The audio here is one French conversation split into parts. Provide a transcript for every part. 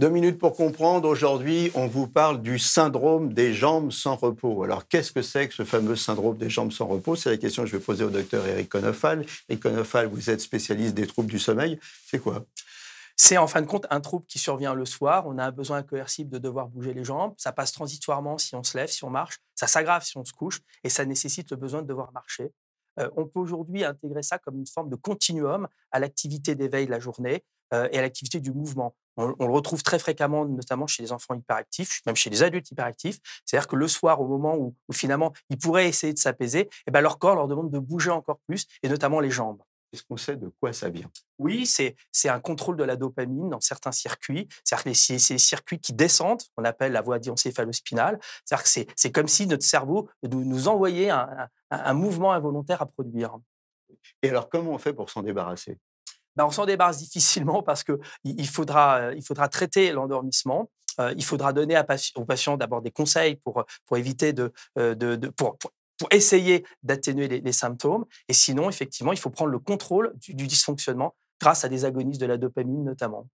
2 minutes pour comprendre. Aujourd'hui, on vous parle du syndrome des jambes sans repos. Alors, qu'est-ce que c'est que ce fameux syndrome des jambes sans repos? C'est la question que je vais poser au docteur Éric Konofal. Éric Konofal, vous êtes spécialiste des troubles du sommeil. C'est quoi? C'est en fin de compte un trouble qui survient le soir. On a un besoin incoercible de devoir bouger les jambes. Ça passe transitoirement si on se lève, si on marche. Ça s'aggrave si on se couche et ça nécessite le besoin de devoir marcher. On peut aujourd'hui intégrer ça comme une forme de continuum à l'activité d'éveil la journée et à l'activité du mouvement. On le retrouve très fréquemment, notamment chez les enfants hyperactifs, même chez les adultes hyperactifs. C'est-à-dire que le soir, au moment où finalement ils pourraient essayer de s'apaiser, eh ben leur corps leur demande de bouger encore plus, et notamment les jambes. Est-ce qu'on sait de quoi ça vient? Oui, c'est un contrôle de la dopamine dans certains circuits. C'est-à-dire que c'est les circuits qui descendent, qu'on appelle la voie diencéphalo-spinale. C'est-à-dire que c'est comme si notre cerveau nous envoyait un mouvement involontaire à produire. Et alors, comment on fait pour s'en débarrasser? Ben, on s'en débarrasse difficilement parce qu'il faudra traiter l'endormissement. Il faudra donner aux patients d'abord des conseils pour éviter pour essayer d'atténuer les symptômes. Et sinon, effectivement, il faut prendre le contrôle du dysfonctionnement grâce à des agonistes de la dopamine notamment.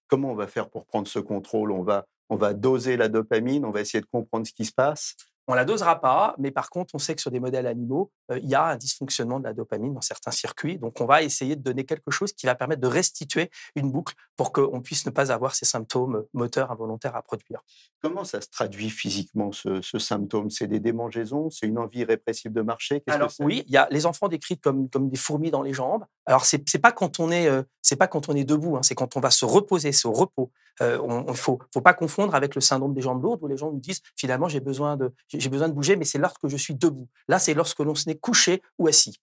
Comment on va faire pour prendre ce contrôle? On va doser la dopamine, on va essayer de comprendre ce qui se passe. On la dosera pas, mais par contre, on sait que sur des modèles animaux, il y a un dysfonctionnement de la dopamine dans certains circuits. Donc, on va essayer de donner quelque chose qui va permettre de restituer une boucle pour qu'on puisse ne pas avoir ces symptômes moteurs involontaires à produire. Comment ça se traduit physiquement, ce symptôme? C'est des démangeaisons? C'est une envie irrépressible de marcher? Qu'est-ce que Alors c'est? oui, il y a les enfants décrits comme des fourmis dans les jambes. Alors c'est pas quand on est, c'est pas quand on est debout, hein, c'est quand on va se reposer, c'est au repos. On faut pas confondre avec le syndrome des jambes lourdes où les gens nous disent: «Finalement, j'ai besoin de bouger, mais c'est lorsque je suis debout». Là, c'est lorsque l'on se n'est couché ou assis.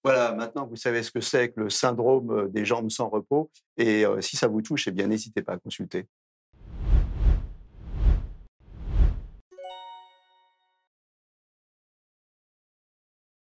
Voilà, maintenant vous savez ce que c'est que le syndrome, des jambes sans repos et si ça vous touche, eh bien n'hésitez pas à consulter.